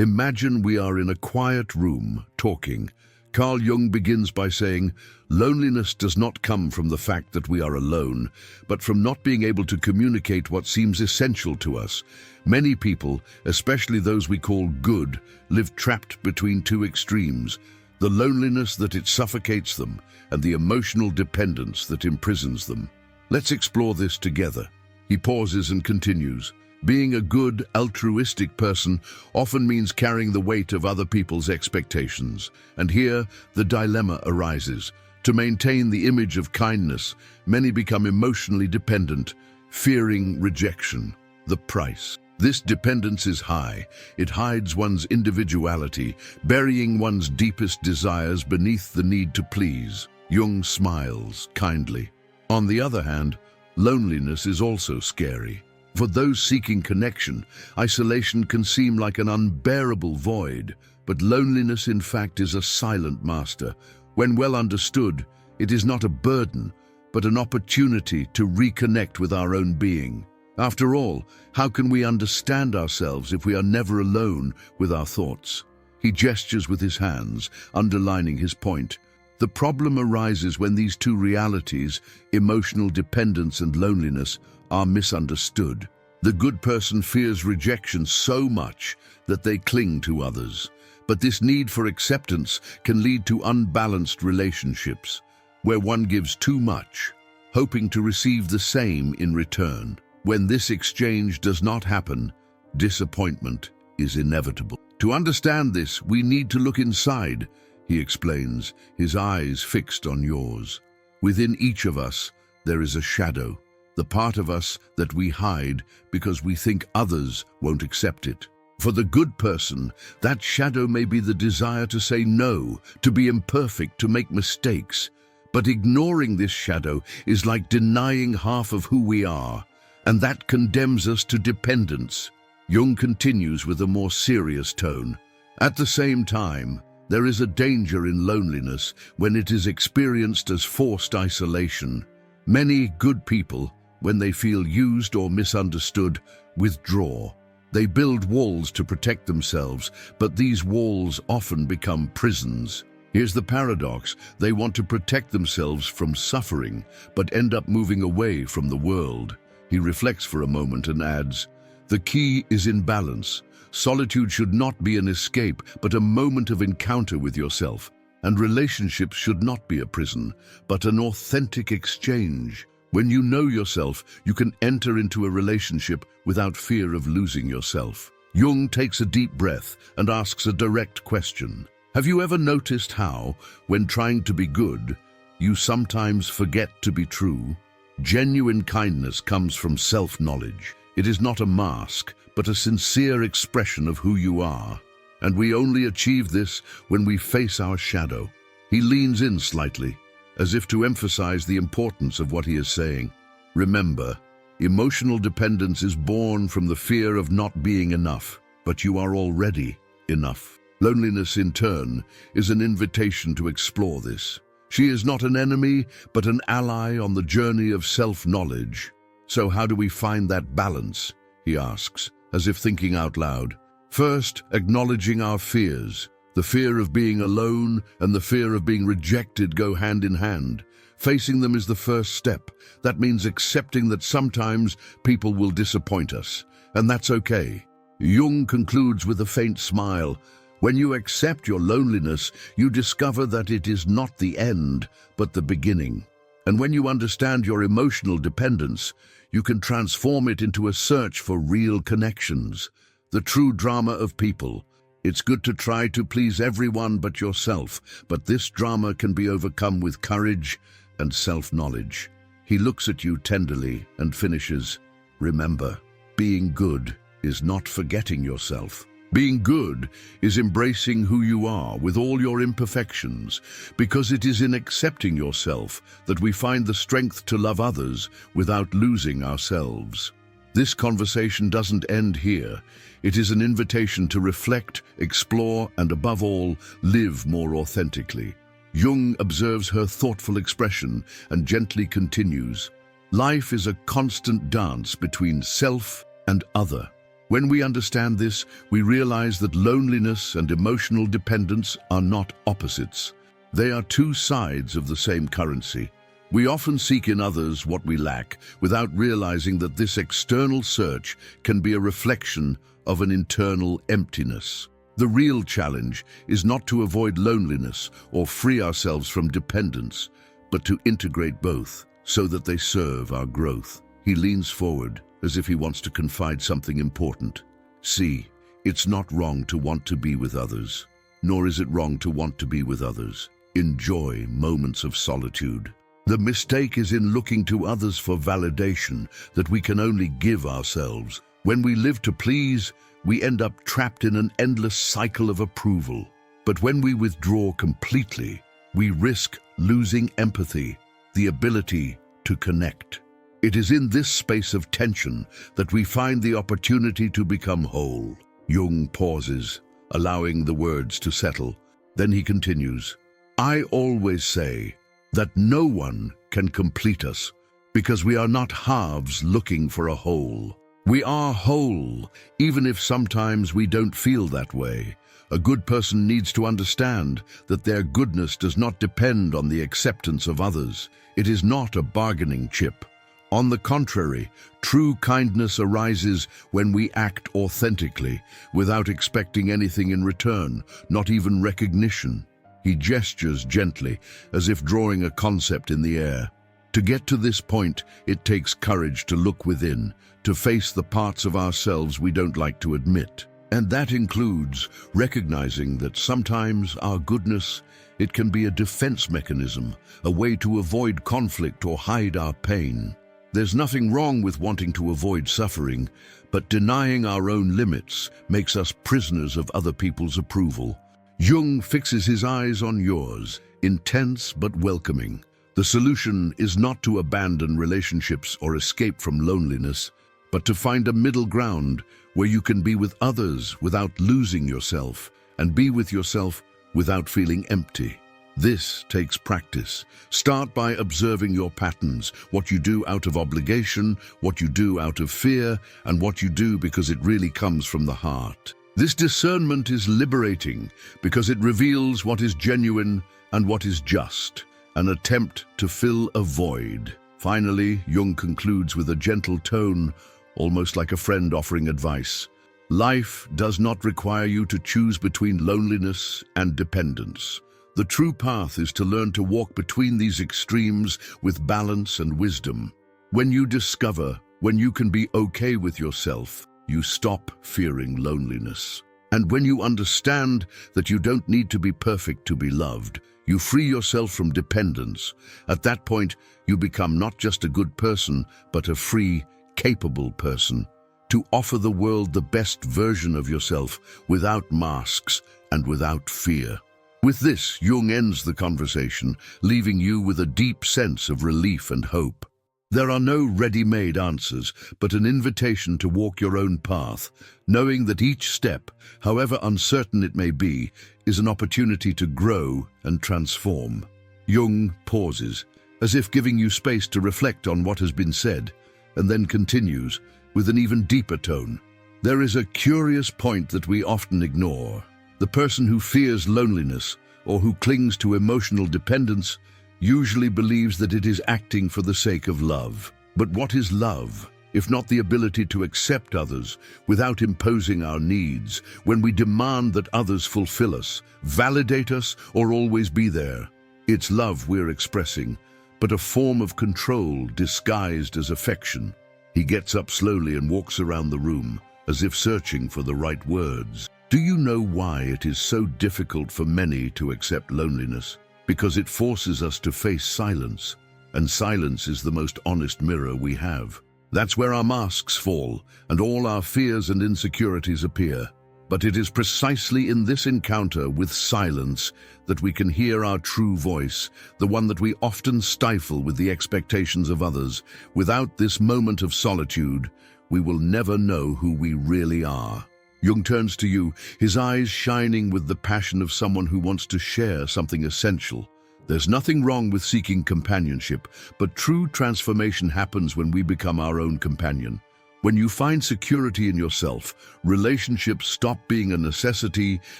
Imagine we are in a quiet room, talking. Carl Jung begins by saying, loneliness does not come from the fact that we are alone, but from not being able to communicate what seems essential to us. Many people, especially those we call good, live trapped between two extremes, the loneliness that it suffocates them and the emotional dependence that imprisons them. Let's explore this together. He pauses and continues. Being a good, altruistic person often means carrying the weight of other people's expectations. And here, the dilemma arises. To maintain the image of kindness, many become emotionally dependent, fearing rejection. The price. This dependence is high. It hides one's individuality, burying one's deepest desires beneath the need to please. Jung smiles kindly. On the other hand, loneliness is also scary. For those seeking connection, isolation can seem like an unbearable void, but loneliness in fact is a silent master. When well understood, it is not a burden, but an opportunity to reconnect with our own being. After all, how can we understand ourselves if we are never alone with our thoughts? He gestures with his hands, underlining his point. The problem arises when these two realities, emotional dependence and loneliness, are misunderstood. The good person fears rejection so much that they cling to others. But this need for acceptance can lead to unbalanced relationships, where one gives too much, hoping to receive the same in return. When this exchange does not happen, disappointment is inevitable. To understand this, we need to look inside, he explains, his eyes fixed on yours. Within each of us, there is a shadow, the part of us that we hide because we think others won't accept it. For the good person, that shadow may be the desire to say no, to be imperfect, to make mistakes. But ignoring this shadow is like denying half of who we are, and that condemns us to dependence. Jung continues with a more serious tone. At the same time, there is a danger in loneliness when it is experienced as forced isolation. Many good people, when they feel used or misunderstood, withdraw. They build walls to protect themselves, but these walls often become prisons. Here's the paradox. They want to protect themselves from suffering, but end up moving away from the world. He reflects for a moment and adds, the key is in balance. Solitude should not be an escape, but a moment of encounter with yourself. And relationships should not be a prison, but an authentic exchange. When you know yourself, you can enter into a relationship without fear of losing yourself. Jung takes a deep breath and asks a direct question. Have you ever noticed how, when trying to be good, you sometimes forget to be true? Genuine kindness comes from self-knowledge. It is not a mask, but a sincere expression of who you are. And we only achieve this when we face our shadow. He leans in slightly, as if to emphasize the importance of what he is saying. Remember, emotional dependence is born from the fear of not being enough, but you are already enough. Loneliness, in turn, is an invitation to explore this. She is not an enemy, but an ally on the journey of self-knowledge. So how do we find that balance? He asks, as if thinking out loud. First, acknowledging our fears. The fear of being alone and the fear of being rejected go hand in hand. Facing them is the first step. That means accepting that sometimes people will disappoint us, and that's okay. Jung concludes with a faint smile. When you accept your loneliness, you discover that it is not the end, but the beginning. And when you understand your emotional dependence, you can transform it into a search for real connections. The true drama of people. It's good to try to please everyone but yourself, but this drama can be overcome with courage and self-knowledge. He looks at you tenderly and finishes, remember, being good is not forgetting yourself. Being good is embracing who you are with all your imperfections, because it is in accepting yourself that we find the strength to love others without losing ourselves. This conversation doesn't end here. It is an invitation to reflect, explore, and above all, live more authentically. Jung observes her thoughtful expression and gently continues, life is a constant dance between self and other. When we understand this, we realize that loneliness and emotional dependence are not opposites. They are two sides of the same currency. We often seek in others what we lack, without realizing that this external search can be a reflection of an internal emptiness. The real challenge is not to avoid loneliness or free ourselves from dependence, but to integrate both so that they serve our growth. He leans forward as if he wants to confide something important. See, it's not wrong to want to be with others, nor is it wrong to want to be with others. Enjoy moments of solitude. The mistake is in looking to others for validation that we can only give ourselves. When we live to please, we end up trapped in an endless cycle of approval. But when we withdraw completely, we risk losing empathy, the ability to connect. It is in this space of tension that we find the opportunity to become whole. Jung pauses, allowing the words to settle. Then he continues, I always say that no one can complete us because we are not halves looking for a whole. We are whole, even if sometimes we don't feel that way. A good person needs to understand that their goodness does not depend on the acceptance of others. It is not a bargaining chip. On the contrary, true kindness arises when we act authentically, without expecting anything in return, not even recognition. He gestures gently, as if drawing a concept in the air. To get to this point, it takes courage to look within, to face the parts of ourselves we don't like to admit. And that includes recognizing that sometimes our goodness, it can be a defense mechanism, a way to avoid conflict or hide our pain. There's nothing wrong with wanting to avoid suffering, but denying our own limits makes us prisoners of other people's approval. Jung fixes his eyes on yours, intense but welcoming. The solution is not to abandon relationships or escape from loneliness, but to find a middle ground where you can be with others without losing yourself, and be with yourself without feeling empty. This takes practice. Start by observing your patterns, what you do out of obligation, what you do out of fear, and what you do because it really comes from the heart. This discernment is liberating because it reveals what is genuine and what is just, an attempt to fill a void. Finally, Jung concludes with a gentle tone, almost like a friend offering advice. Life does not require you to choose between loneliness and dependence. The true path is to learn to walk between these extremes with balance and wisdom. When you discover when you can be okay with yourself, you stop fearing loneliness. And when you understand that you don't need to be perfect to be loved, you free yourself from dependence. At that point, you become not just a good person, but a free, capable person, to offer the world the best version of yourself without masks and without fear. With this, Jung ends the conversation, leaving you with a deep sense of relief and hope. There are no ready-made answers, but an invitation to walk your own path, knowing that each step, however uncertain it may be, is an opportunity to grow and transform. Jung pauses, as if giving you space to reflect on what has been said, and then continues with an even deeper tone. There is a curious point that we often ignore. The person who fears loneliness or who clings to emotional dependence usually believes that it is acting for the sake of love. But what is love, if not the ability to accept others without imposing our needs, when we demand that others fulfill us, validate us, or always be there? It's love we're expressing, but a form of control disguised as affection. He gets up slowly and walks around the room, as if searching for the right words. Do you know why it is so difficult for many to accept loneliness? Because it forces us to face silence, and silence is the most honest mirror we have. That's where our masks fall, and all our fears and insecurities appear. But it is precisely in this encounter with silence that we can hear our true voice, the one that we often stifle with the expectations of others. Without this moment of solitude, we will never know who we really are. Jung turns to you, his eyes shining with the passion of someone who wants to share something essential. There's nothing wrong with seeking companionship, but true transformation happens when we become our own companion. When you find security in yourself, relationships stop being a necessity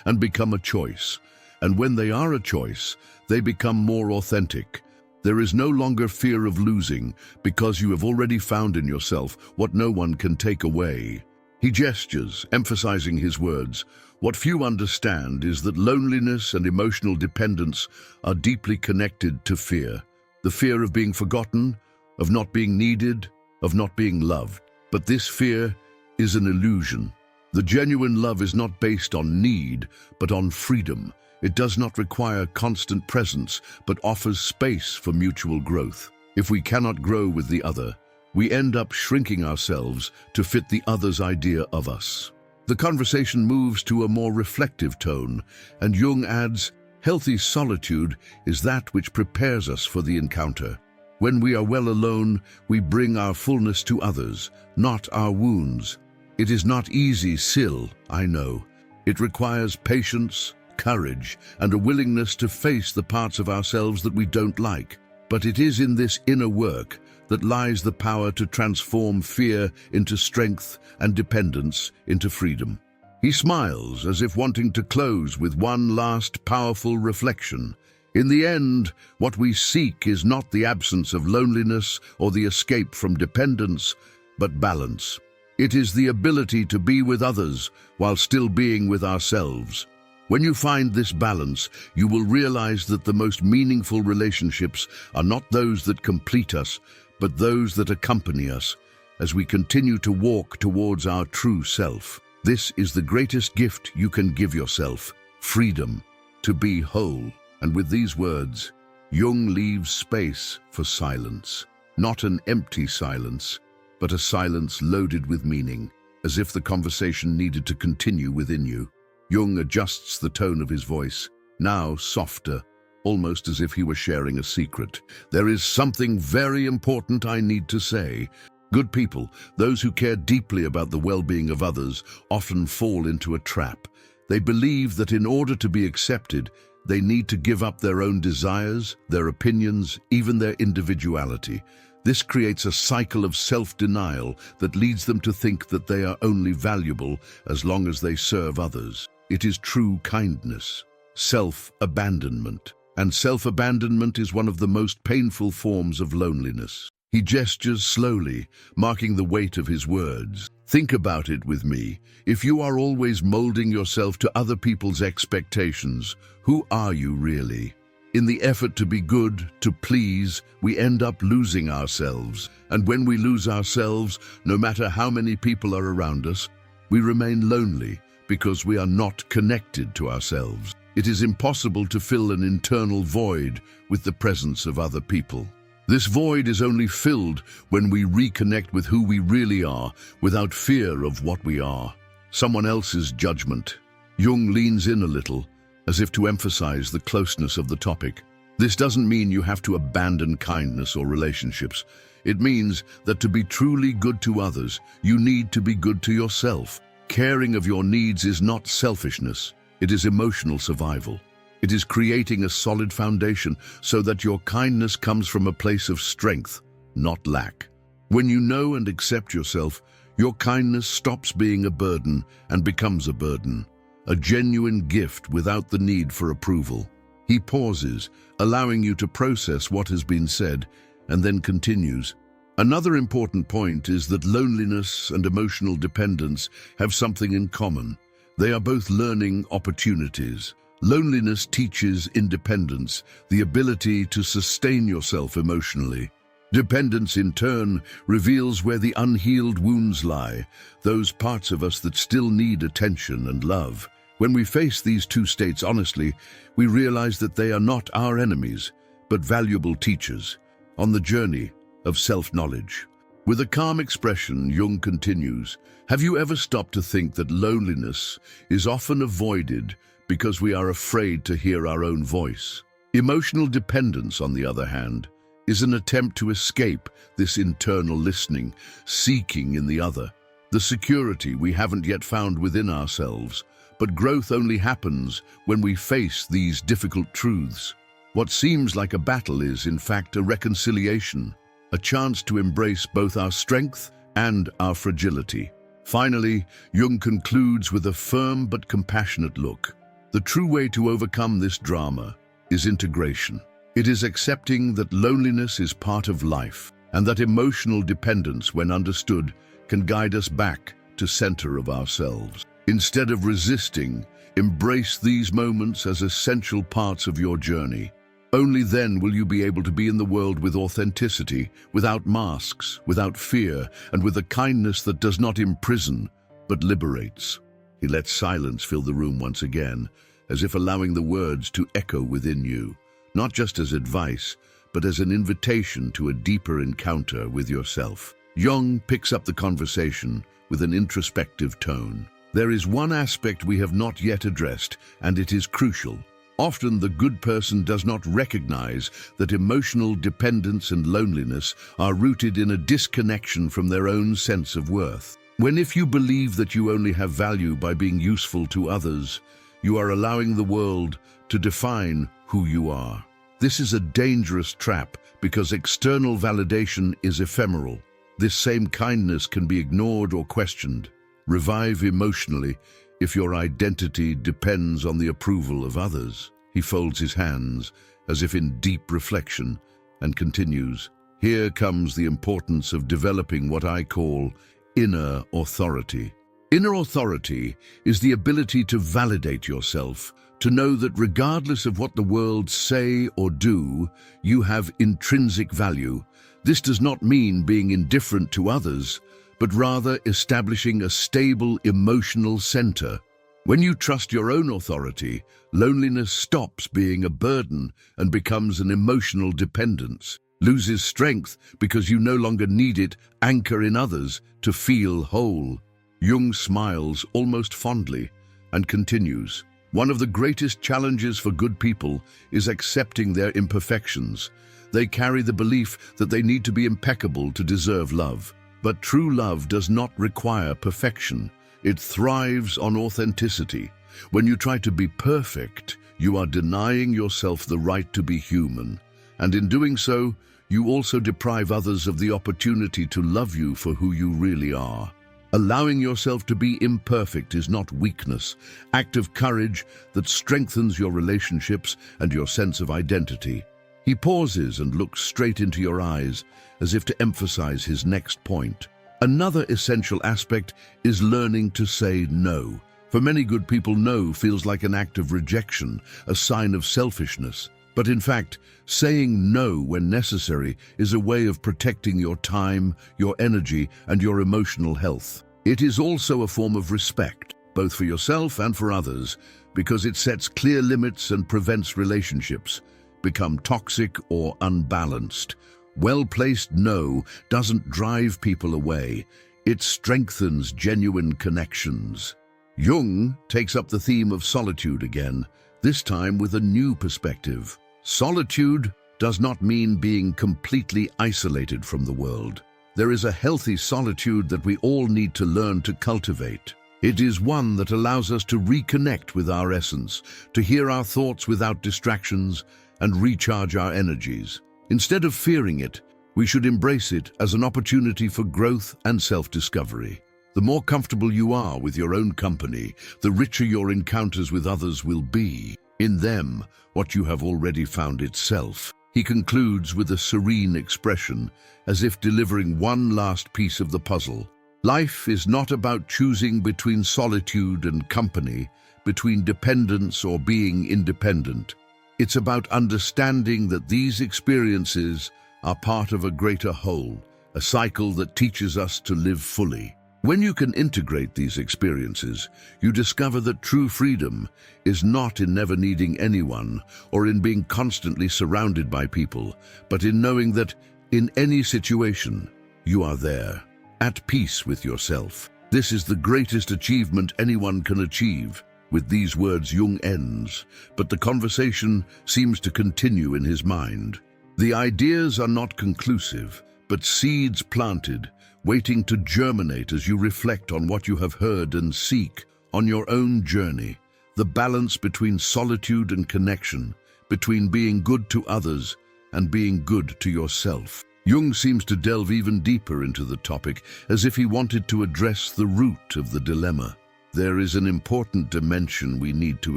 and become a choice. And when they are a choice, they become more authentic. There is no longer fear of losing because you have already found in yourself what no one can take away. He gestures, emphasizing his words. What few understand is that loneliness and emotional dependence are deeply connected to fear. The fear of being forgotten, of not being needed, of not being loved. But this fear is an illusion. The genuine love is not based on need, but on freedom. It does not require constant presence, but offers space for mutual growth. If we cannot grow with the other, we end up shrinking ourselves to fit the other's idea of us. The conversation moves to a more reflective tone, and Jung adds, "Healthy solitude is that which prepares us for the encounter. When we are well alone, we bring our fullness to others, not our wounds. It is not easy still, I know. It requires patience, courage, and a willingness to face the parts of ourselves that we don't like. But it is in this inner work that lies the power to transform fear into strength and dependence into freedom." He smiles as if wanting to close with one last powerful reflection. In the end, what we seek is not the absence of loneliness or the escape from dependence, but balance. It is the ability to be with others while still being with ourselves. When you find this balance, you will realize that the most meaningful relationships are not those that complete us, but those that accompany us as we continue to walk towards our true self. This is the greatest gift you can give yourself, freedom to be whole. And with these words, Jung leaves space for silence. Not an empty silence, but a silence loaded with meaning, as if the conversation needed to continue within you. Jung adjusts the tone of his voice, now softer, almost as if he were sharing a secret. "There is something very important I need to say. Good people, those who care deeply about the well-being of others, often fall into a trap. They believe that in order to be accepted, they need to give up their own desires, their opinions, even their individuality. This creates a cycle of self-denial that leads them to think that they are only valuable as long as they serve others. It is true kindness, self-abandonment. And self-abandonment is one of the most painful forms of loneliness." He gestures slowly, marking the weight of his words. "Think about it with me. If you are always molding yourself to other people's expectations, who are you really? In the effort to be good, to please, we end up losing ourselves. And when we lose ourselves, no matter how many people are around us, we remain lonely because we are not connected to ourselves. It is impossible to fill an internal void with the presence of other people. This void is only filled when we reconnect with who we really are, without fear of what we are. Someone else's judgment." Jung leans in a little, as if to emphasize the closeness of the topic. This doesn't mean you have to abandon kindness or relationships. It means that to be truly good to others, you need to be good to yourself. Caring of your needs is not selfishness. It is emotional survival. It is creating a solid foundation so that your kindness comes from a place of strength, not lack. When you know and accept yourself, your kindness stops being a burden and becomes a burden, a genuine gift without the need for approval. He pauses, allowing you to process what has been said, and then continues. Another important point is that loneliness and emotional dependence have something in common. They are both learning opportunities. Loneliness teaches independence, the ability to sustain yourself emotionally. Dependence, in turn, reveals where the unhealed wounds lie, those parts of us that still need attention and love. When we face these two states honestly, we realize that they are not our enemies, but valuable teachers on the journey of self-knowledge. With a calm expression, Jung continues, "Have you ever stopped to think that loneliness is often avoided because we are afraid to hear our own voice? Emotional dependence, on the other hand, is an attempt to escape this internal listening, seeking in the other, the security we haven't yet found within ourselves. But growth only happens when we face these difficult truths. What seems like a battle is, in fact, a reconciliation, a chance to embrace both our strength and our fragility. Finally, Jung concludes with a firm but compassionate look. The true way to overcome this drama is integration. It is accepting that loneliness is part of life, and that emotional dependence, when understood, can guide us back to center of ourselves. Instead of resisting, embrace these moments as essential parts of your journey. Only then will you be able to be in the world with authenticity, without masks, without fear, and with a kindness that does not imprison, but liberates. He lets silence fill the room once again, as if allowing the words to echo within you, not just as advice, but as an invitation to a deeper encounter with yourself. Jung picks up the conversation with an introspective tone. There is one aspect we have not yet addressed, and it is crucial. Often the good person does not recognize that emotional dependence and loneliness are rooted in a disconnection from their own sense of worth. If you believe that you only have value by being useful to others, you are allowing the world to define who you are. This is a dangerous trap because external validation is ephemeral. This same kindness can be ignored or questioned. Revive emotionally if your identity depends on the approval of others. He folds his hands as if in deep reflection and continues. Here comes the importance of developing what I call inner authority. Inner authority is the ability to validate yourself, to know that regardless of what the world say or do, you have intrinsic value. This does not mean being indifferent to others, but rather establishing a stable emotional center. When you trust your own authority, loneliness stops being a burden and becomes an emotional dependence, loses strength because you no longer need it, anchor in others to feel whole. Jung smiles almost fondly and continues. One of the greatest challenges for good people is accepting their imperfections. They carry the belief that they need to be impeccable to deserve love. But true love does not require perfection. It thrives on authenticity. When you try to be perfect, you are denying yourself the right to be human. And in doing so, you also deprive others of the opportunity to love you for who you really are. Allowing yourself to be imperfect is not weakness, act of courage that strengthens your relationships and your sense of identity. He pauses and looks straight into your eyes, as if to emphasize his next point. Another essential aspect is learning to say no. For many good people, no feels like an act of rejection, a sign of selfishness. But in fact, saying no when necessary is a way of protecting your time, your energy, and your emotional health. It is also a form of respect, both for yourself and for others, because it sets clear limits and prevents relationships become toxic or unbalanced. Well-placed no doesn't drive people away. It strengthens genuine connections. Jung takes up the theme of solitude again, this time with a new perspective. Solitude does not mean being completely isolated from the world. There is a healthy solitude that we all need to learn to cultivate. It is one that allows us to reconnect with our essence, to hear our thoughts without distractions, and recharge our energies. Instead of fearing it, we should embrace it as an opportunity for growth and self-discovery. The more comfortable you are with your own company, the richer your encounters with others will be. In them, what you have already found itself. He concludes with a serene expression, as if delivering one last piece of the puzzle. Life is not about choosing between solitude and company, between dependence or being independent. It's about understanding that these experiences are part of a greater whole, a cycle that teaches us to live fully. When you can integrate these experiences, you discover that true freedom is not in never needing anyone or in being constantly surrounded by people, but in knowing that in any situation, you are there, at peace with yourself. This is the greatest achievement anyone can achieve. With these words, Jung ends, but the conversation seems to continue in his mind. The ideas are not conclusive, but seeds planted, waiting to germinate as you reflect on what you have heard and seek on your own journey. The balance between solitude and connection, between being good to others and being good to yourself. Jung seems to delve even deeper into the topic, as if he wanted to address the root of the dilemma. There is an important dimension we need to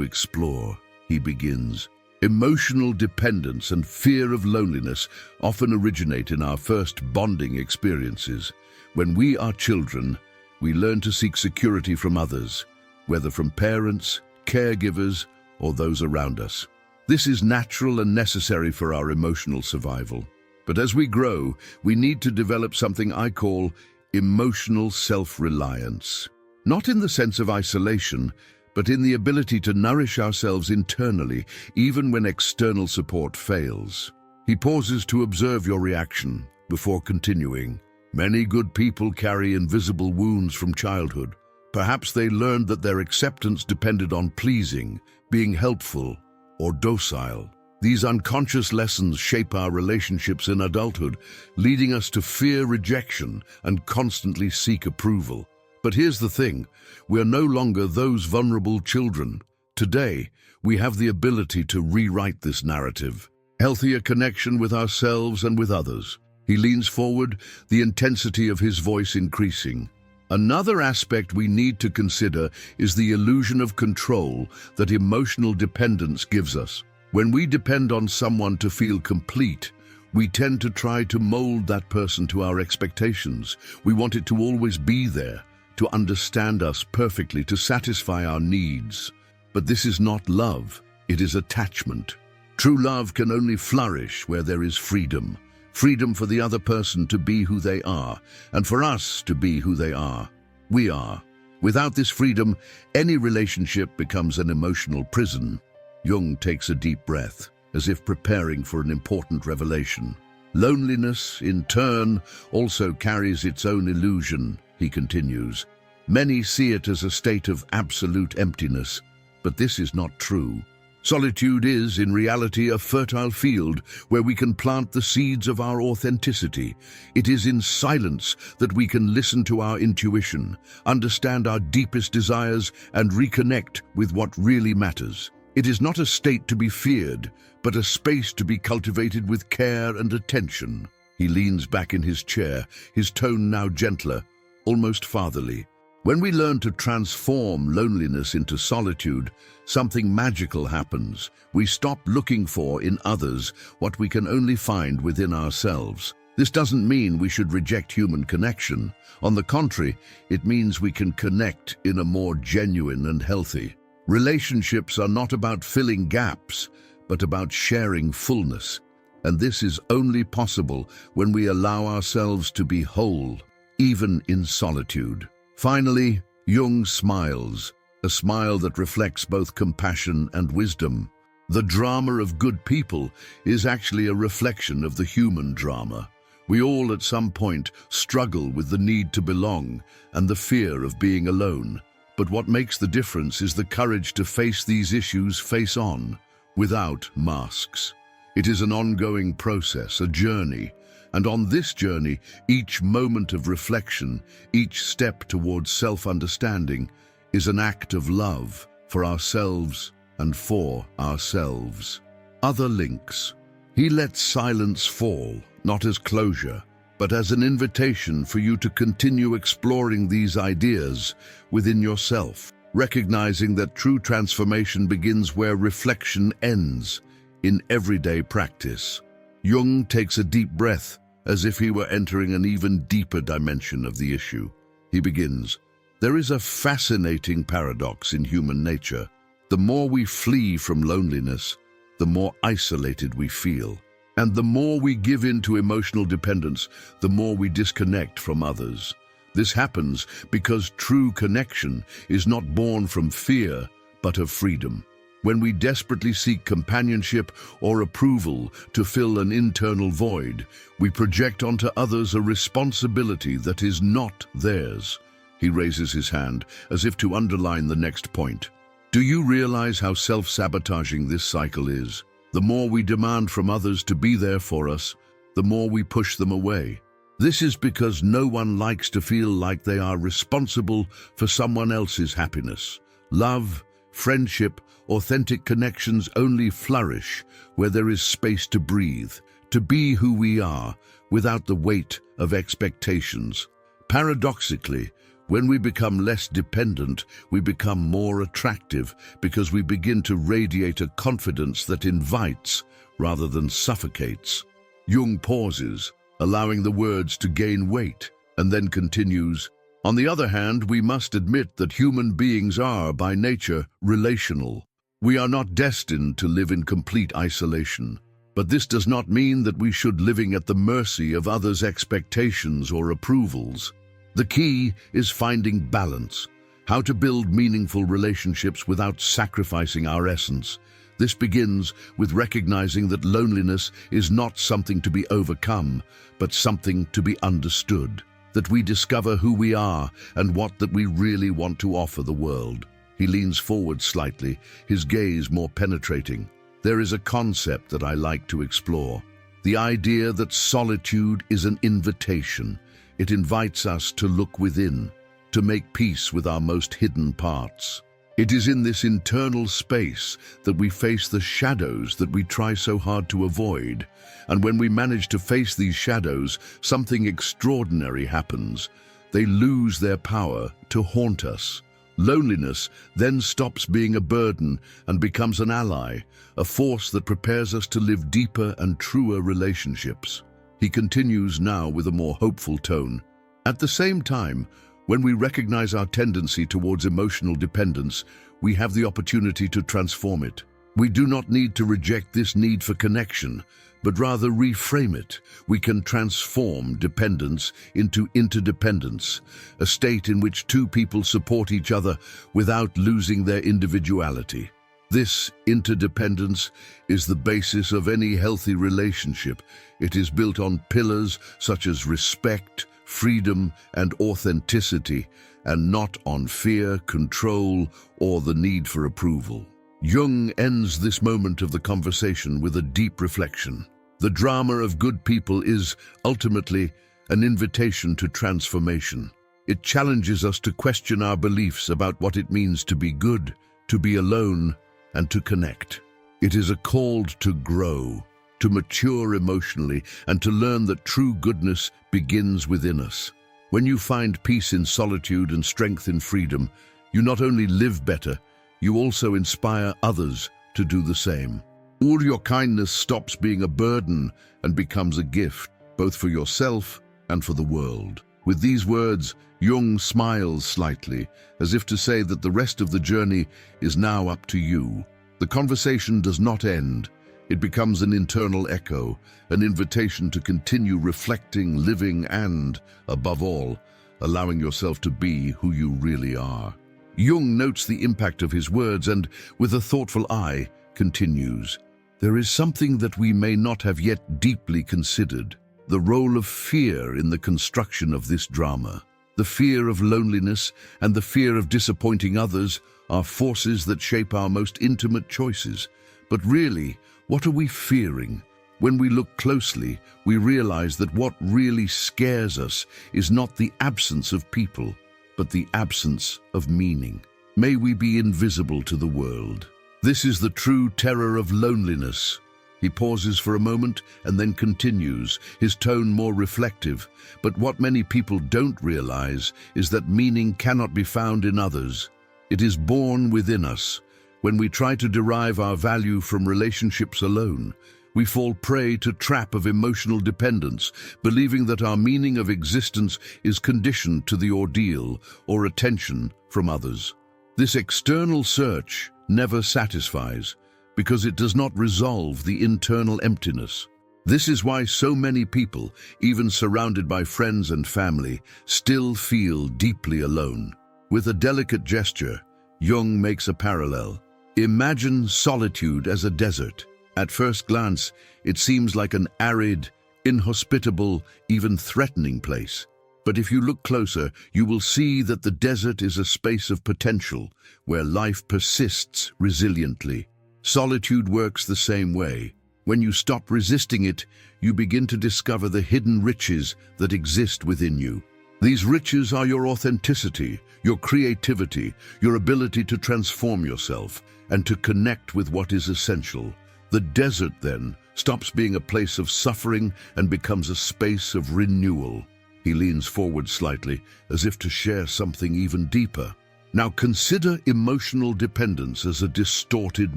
explore, he begins. Emotional dependence and fear of loneliness often originate in our first bonding experiences. When we are children, we learn to seek security from others, whether from parents, caregivers, or those around us. This is natural and necessary for our emotional survival. But as we grow, we need to develop something I call emotional self-reliance. Not in the sense of isolation, but in the ability to nourish ourselves internally, even when external support fails. He pauses to observe your reaction before continuing. Many good people carry invisible wounds from childhood. Perhaps they learned that their acceptance depended on pleasing, being helpful, or docile. These unconscious lessons shape our relationships in adulthood, leading us to fear rejection and constantly seek approval. But here's the thing, we are no longer those vulnerable children. Today, we have the ability to rewrite this narrative. Healthier connection with ourselves and with others. He leans forward, the intensity of his voice increasing. Another aspect we need to consider is the illusion of control that emotional dependence gives us. When we depend on someone to feel complete, we tend to try to mold that person to our expectations. We want it to always be there, to understand us perfectly, to satisfy our needs. But this is not love, it is attachment. True love can only flourish where there is freedom. Freedom for the other person to be who they are, and for us to be who they are. We are. Without this freedom, any relationship becomes an emotional prison. Jung takes a deep breath, as if preparing for an important revelation. Loneliness, in turn, also carries its own illusion, he continues. Many see it as a state of absolute emptiness, but this is not true. Solitude is, in reality, a fertile field where we can plant the seeds of our authenticity. It is in silence that we can listen to our intuition, understand our deepest desires, and reconnect with what really matters. It is not a state to be feared, but a space to be cultivated with care and attention. He leans back in his chair, his tone now gentler, almost fatherly. When we learn to transform loneliness into solitude, something magical happens. We stop looking for in others what we can only find within ourselves. This doesn't mean we should reject human connection. On the contrary, it means we can connect in a more genuine and healthy. Relationships are not about filling gaps, but about sharing fullness. And this is only possible when we allow ourselves to be whole, even in solitude. Finally, Jung smiles, a smile that reflects both compassion and wisdom. The drama of good people is actually a reflection of the human drama. We all at some point struggle with the need to belong and the fear of being alone. But what makes the difference is the courage to face these issues face on, without masks. It is an ongoing process, a journey, and on this journey, each moment of reflection, each step towards self-understanding, is an act of love for ourselves and for ourselves. Other links. He lets silence fall, not as closure, but as an invitation for you to continue exploring these ideas within yourself, recognizing that true transformation begins where reflection ends, in everyday practice. Jung takes a deep breath, as if he were entering an even deeper dimension of the issue. He begins, "There is a fascinating paradox in human nature. The more we flee from loneliness, the more isolated we feel. And the more we give in to emotional dependence, the more we disconnect from others. This happens because true connection is not born from fear, but of freedom. When we desperately seek companionship or approval to fill an internal void, we project onto others a responsibility that is not theirs." He raises his hand, as if to underline the next point. Do you realize how self-sabotaging this cycle is? The more we demand from others to be there for us, the more we push them away. This is because no one likes to feel like they are responsible for someone else's happiness. Love, friendship, authentic connections only flourish where there is space to breathe, to be who we are without the weight of expectations. Paradoxically, when we become less dependent, we become more attractive because we begin to radiate a confidence that invites rather than suffocates. Jung pauses, allowing the words to gain weight, and then continues, "On the other hand, we must admit that human beings are, by nature, relational. We are not destined to live in complete isolation. But this does not mean that we should living at the mercy of others' expectations or approvals. The key is finding balance, how to build meaningful relationships without sacrificing our essence. This begins with recognizing that loneliness is not something to be overcome, but something to be understood, that we discover who we are and what that we really want to offer the world." He leans forward slightly, his gaze more penetrating. "There is a concept that I like to explore, the idea that solitude is an invitation. It invites us to look within, to make peace with our most hidden parts. It is in this internal space that we face the shadows that we try so hard to avoid. And when we manage to face these shadows, something extraordinary happens. They lose their power to haunt us. Loneliness then stops being a burden and becomes an ally, a force that prepares us to live deeper and truer relationships." He continues now with a more hopeful tone. "At the same time, when we recognize our tendency towards emotional dependence, we have the opportunity to transform it. We do not need to reject this need for connection, but rather reframe it. We can transform dependence into interdependence, a state in which two people support each other without losing their individuality. This interdependence is the basis of any healthy relationship. It is built on pillars such as respect, freedom, and authenticity, and not on fear, control, or the need for approval." Jung ends this moment of the conversation with a deep reflection. The drama of good people is, ultimately, an invitation to transformation. It challenges us to question our beliefs about what it means to be good, to be alone, and to connect. It is a call to grow, to mature emotionally, and to learn that true goodness begins within us. When you find peace in solitude and strength in freedom, you not only live better, you also inspire others to do the same. All your kindness stops being a burden and becomes a gift, both for yourself and for the world. With these words, Jung smiles slightly, as if to say that the rest of the journey is now up to you. The conversation does not end. It becomes an internal echo, an invitation to continue reflecting, living, and, above all, allowing yourself to be who you really are. Jung notes the impact of his words and, with a thoughtful eye, continues, "There is something that we may not have yet deeply considered, the role of fear in the construction of this drama. The fear of loneliness and the fear of disappointing others are forces that shape our most intimate choices. But really, what are we fearing? When we look closely, we realize that what really scares us is not the absence of people, but the absence of meaning. May we be invisible to the world. This is the true terror of loneliness." He pauses for a moment and then continues, his tone more reflective. "But what many people don't realize is that meaning cannot be found in others. It is born within us. When we try to derive our value from relationships alone, we fall prey to trap of emotional dependence, believing that our meaning of existence is conditioned to the ordeal or attention from others. This external search never satisfies, because it does not resolve the internal emptiness. This is why so many people, even surrounded by friends and family, still feel deeply alone." With a delicate gesture, Jung makes a parallel. Imagine solitude as a desert. At first glance, it seems like an arid, inhospitable, even threatening place. But if you look closer, you will see that the desert is a space of potential, where life persists resiliently. Solitude works the same way. When you stop resisting it, you begin to discover the hidden riches that exist within you. These riches are your authenticity, your creativity, your ability to transform yourself, and to connect with what is essential. The desert, then, stops being a place of suffering and becomes a space of renewal. He leans forward slightly, as if to share something even deeper. Now consider emotional dependence as a distorted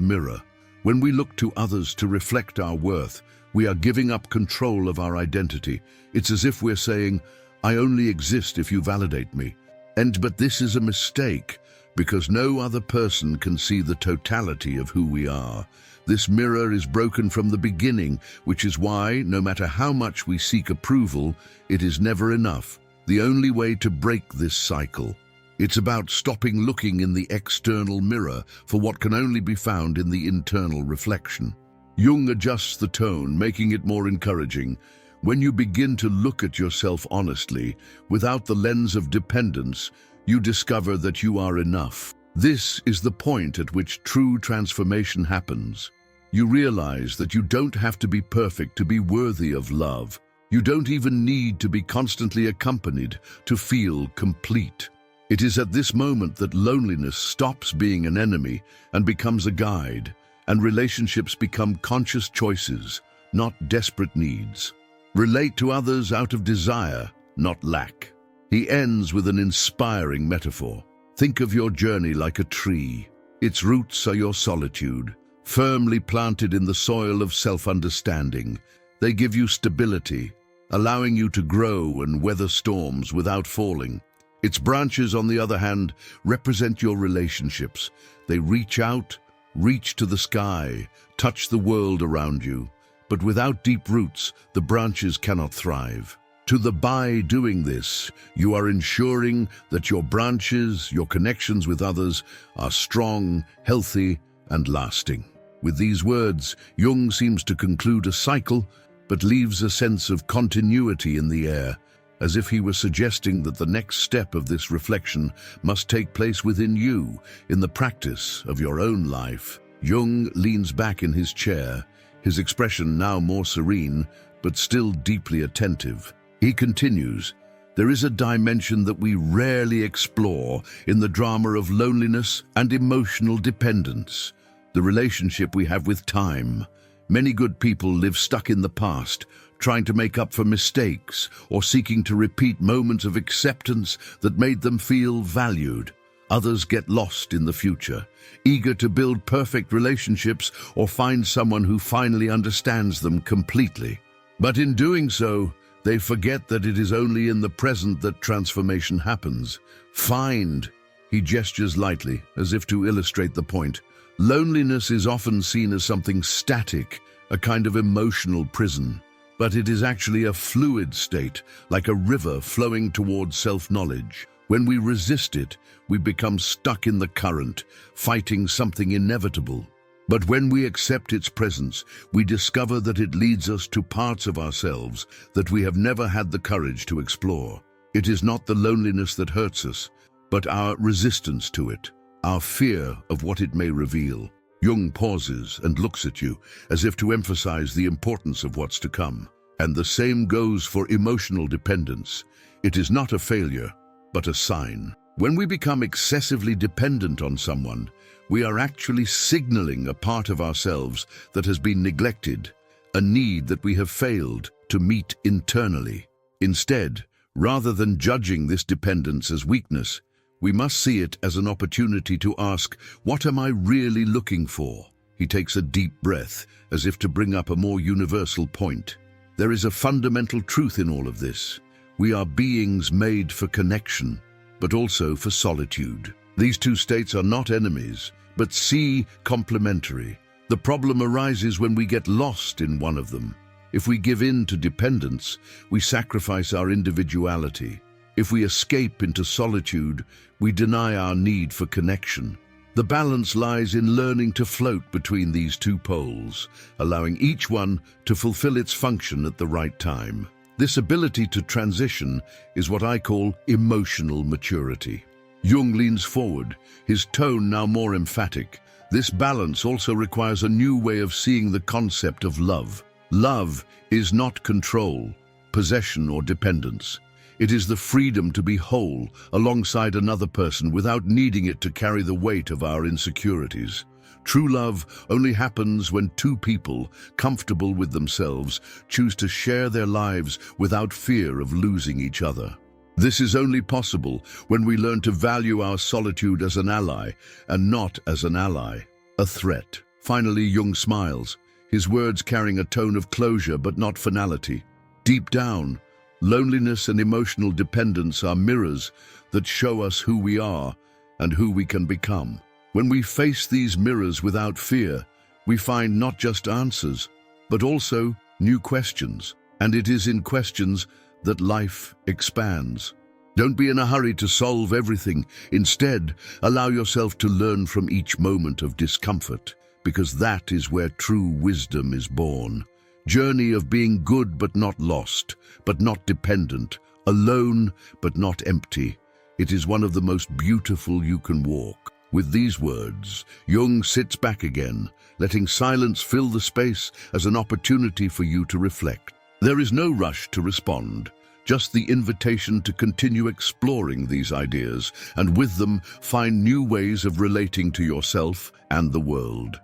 mirror. When we look to others to reflect our worth, we are giving up control of our identity. It's as if we're saying, "I only exist if you validate me." But this is a mistake, because no other person can see the totality of who we are. This mirror is broken from the beginning, which is why, no matter how much we seek approval, it is never enough. The only way to break this cycle. It's about stopping looking in the external mirror for what can only be found in the internal reflection. Jung adjusts the tone, making it more encouraging. When you begin to look at yourself honestly, without the lens of dependence, you discover that you are enough. This is the point at which true transformation happens. You realize that you don't have to be perfect to be worthy of love. You don't even need to be constantly accompanied to feel complete. It is at this moment that loneliness stops being an enemy and becomes a guide, and relationships become conscious choices, not desperate needs. Relate to others out of desire, not lack. He ends with an inspiring metaphor. Think of your journey like a tree. Its roots are your solitude, firmly planted in the soil of self-understanding. They give you stability, allowing you to grow and weather storms without falling. Its branches, on the other hand, represent your relationships. They reach out, reach to the sky, touch the world around you. But without deep roots, the branches cannot thrive. By doing this, you are ensuring that your branches, your connections with others, are strong, healthy, and lasting. With these words, Jung seems to conclude a cycle, but leaves a sense of continuity in the air, as if he were suggesting that the next step of this reflection must take place within you, in the practice of your own life. Jung leans back in his chair, his expression now more serene, but still deeply attentive. He continues, "There is a dimension that we rarely explore in the drama of loneliness and emotional dependence, the relationship we have with time. Many good people live stuck in the past, trying to make up for mistakes or seeking to repeat moments of acceptance that made them feel valued. Others get lost in the future, eager to build perfect relationships or find someone who finally understands them completely. But in doing so, they forget that it is only in the present that transformation happens. He gestures lightly, as if to illustrate the point. Loneliness is often seen as something static, a kind of emotional prison. But it is actually a fluid state, like a river flowing towards self-knowledge. When we resist it, we become stuck in the current, fighting something inevitable. But when we accept its presence, we discover that it leads us to parts of ourselves that we have never had the courage to explore. It is not the loneliness that hurts us, but our resistance to it, our fear of what it may reveal. Jung pauses and looks at you, as if to emphasize the importance of what's to come. And the same goes for emotional dependence. It is not a failure, but a sign. When we become excessively dependent on someone, we are actually signaling a part of ourselves that has been neglected, a need that we have failed to meet internally. Instead, rather than judging this dependence as weakness, we must see it as an opportunity to ask, what am I really looking for? He takes a deep breath, as if to bring up a more universal point. There is a fundamental truth in all of this. We are beings made for connection, but also for solitude. These two states are not enemies, but complementary. The problem arises when we get lost in one of them. If we give in to dependence, we sacrifice our individuality. If we escape into solitude, we deny our need for connection. The balance lies in learning to float between these two poles, allowing each one to fulfill its function at the right time. This ability to transition is what I call emotional maturity. Jung leans forward, his tone now more emphatic. This balance also requires a new way of seeing the concept of love. Love is not control, possession, or dependence. It is the freedom to be whole alongside another person without needing it to carry the weight of our insecurities. True love only happens when two people, comfortable with themselves, choose to share their lives without fear of losing each other. This is only possible when we learn to value our solitude as an ally and not as an ally, a threat. Finally, Jung smiles, his words carrying a tone of closure but not finality. Deep down, loneliness and emotional dependence are mirrors that show us who we are and who we can become. When we face these mirrors without fear, we find not just answers, but also new questions. And it is in questions that life expands. Don't be in a hurry to solve everything. Instead, allow yourself to learn from each moment of discomfort, because that is where true wisdom is born. Journey of being good but not lost, but not dependent, alone but not empty. It is one of the most beautiful you can walk. With these words, Jung sits back again, letting silence fill the space as an opportunity for you to reflect. There is no rush to respond, just the invitation to continue exploring these ideas and with them find new ways of relating to yourself and the world.